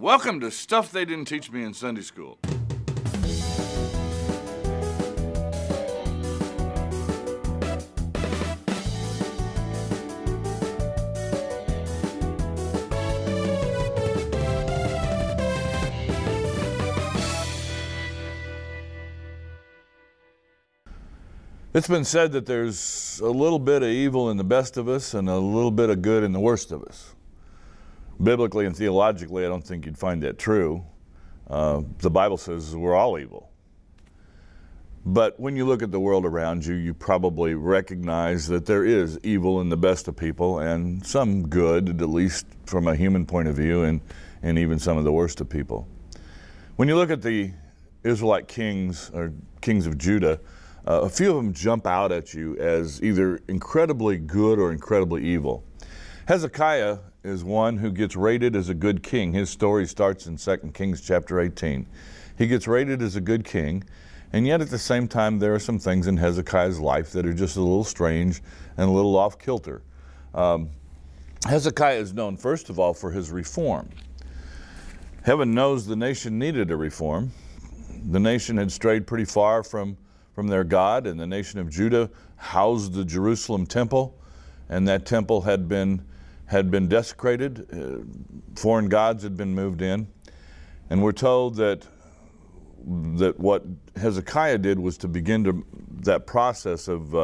Welcome to Stuff They Didn't Teach Me in Sunday School. It's been said that there's a little bit of evil in the best of us and a little bit of good in the worst of us. Biblically and theologically, I don't think you'd find that true. The Bible says we're all evil. But when you look at the world around you, you probably recognize that there is evil in the best of people and some good, at least from a human point of view, and even some of the worst of people. When you look at the Israelite kings, or kings of Judah, a few of them jump out at you as either incredibly good or incredibly evil. Hezekiah is one who gets rated as a good king. His story starts in 2 Kings chapter 18. He gets rated as a good king, and yet at the same time there are some things in Hezekiah's life that are just a little strange and a little off kilter. Hezekiah is known first of all for his reform. Heaven knows the nation needed a reform. The nation had strayed pretty far from their God, and the nation of Judah housed the Jerusalem temple, and that temple had been desecrated. Foreign gods had been moved in, and we're told that what Hezekiah did was to begin that process of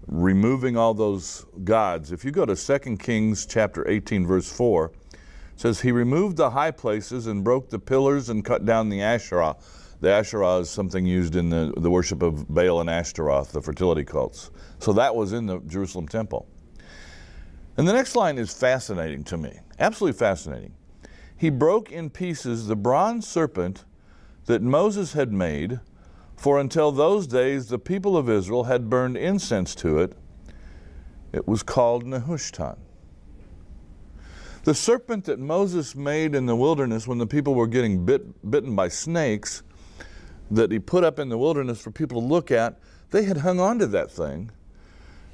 removing all those gods. If you go to 2 Kings chapter 18 verse 4, it says, he removed the high places and broke the pillars and cut down the Asherah. The Asherah is something used in the worship of Baal and Ashtaroth, the fertility cults. So that was in the Jerusalem temple. And the next line is fascinating to me, absolutely fascinating. He broke in pieces the bronze serpent that Moses had made, for until those days the people of Israel had burned incense to it. It was called Nehushtan. The serpent that Moses made in the wilderness when the people were getting bitten by snakes, that he put up in the wilderness for people to look at, they had hung on to that thing.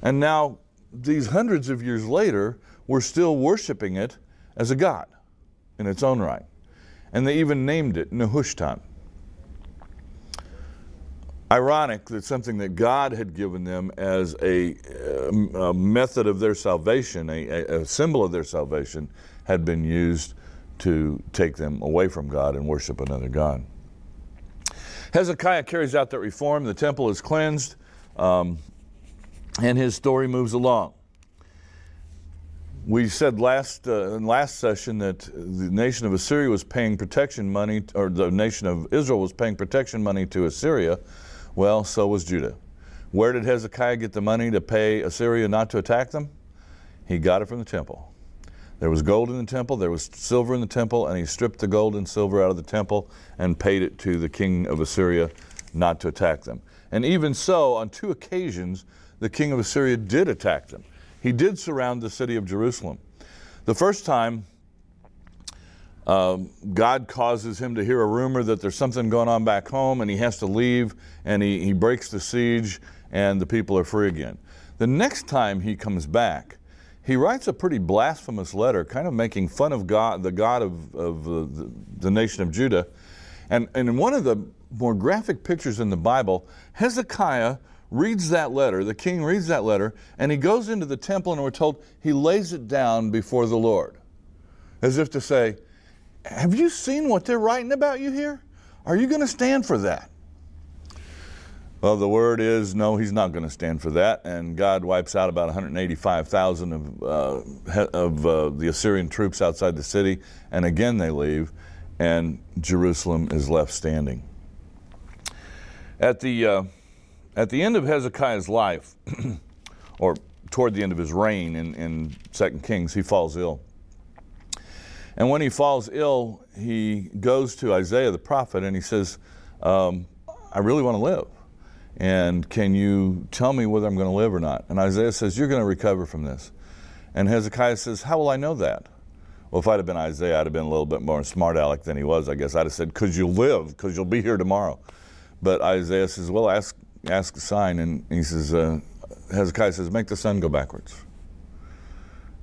And now, these hundreds of years later, we're still worshiping it as a god in its own right. And they even named it Nehushtan. Ironic that something that God had given them as a method of their salvation, a symbol of their salvation, had been used to take them away from God and worship another god. Hezekiah carries out that reform. The temple is cleansed, and his story moves along. We said in last session that the nation of Assyria was paying protection money, or the nation of Israel was paying protection money to Assyria. Well, so was Judah. Where did Hezekiah get the money to pay Assyria not to attack them? He got it from the temple. There was gold in the temple, there was silver in the temple, and he stripped the gold and silver out of the temple and paid it to the king of Assyria not to attack them. And even so, on 2 occasions, the king of Assyria did attack them. He did surround the city of Jerusalem. The first time, God causes him to hear a rumor that there's something going on back home, and he has to leave, and he breaks the siege, and the people are free again. The next time he comes back, he writes a pretty blasphemous letter, kind of making fun of God, the God of the nation of Judah. And in one of the more graphic pictures in the Bible, Hezekiah reads that letter, the king reads that letter, and he goes into the temple, and we're told he lays it down before the Lord, as if to say, have you seen what they're writing about you here? Are you going to stand for that? Well, the word is, no, he's not going to stand for that, and God wipes out about 185,000 of the Assyrian troops outside the city, and again they leave, and Jerusalem is left standing. At the end of Hezekiah's life, or toward the end of his reign in 2 Kings, he falls ill. And when he falls ill, he goes to Isaiah the prophet, and he says, I really want to live. And can you tell me whether I'm going to live or not? And Isaiah says, you're going to recover from this. And Hezekiah says, how will I know that? Well, if I'd have been Isaiah, I'd have been a little bit more smart aleck than he was, I guess. I'd have said, because you'll live, because you'll be here tomorrow. But Isaiah says, well, ask a sign. And he says, Hezekiah says, make the sun go backwards.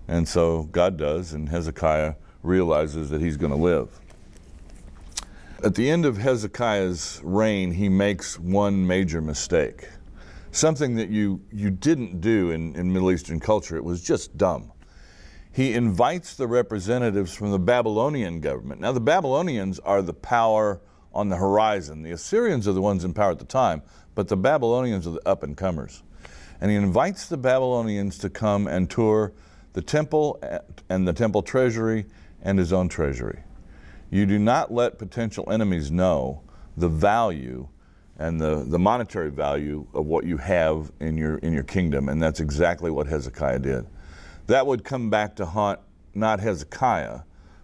And so God does, and Hezekiah realizes that he's going to live. At the end of Hezekiah's reign, he makes one major mistake. Something that you didn't do in Middle Eastern culture. It was just dumb. He invites the representatives from the Babylonian government. Now, the Babylonians are the power on the horizon. The Assyrians are the ones in power at the time, but the Babylonians are the up-and-comers. And he invites the Babylonians to come and tour the temple and the temple treasury and his own treasury. You do not let potential enemies know the value and the monetary value of what you have in your kingdom, and that's exactly what Hezekiah did. That would come back to haunt not Hezekiah,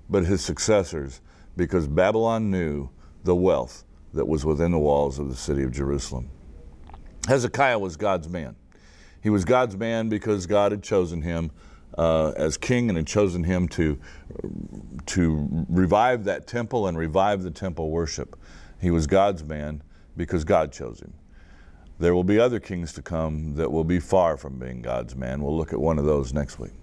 but his successors, because Babylon knew the wealth that was within the walls of the city of Jerusalem. Hezekiah was God's man. He was God's man because God had chosen him as king and had chosen him to revive that temple and revive the temple worship. He was God's man because God chose him. There will be other kings to come that will be far from being God's man. We'll look at one of those next week.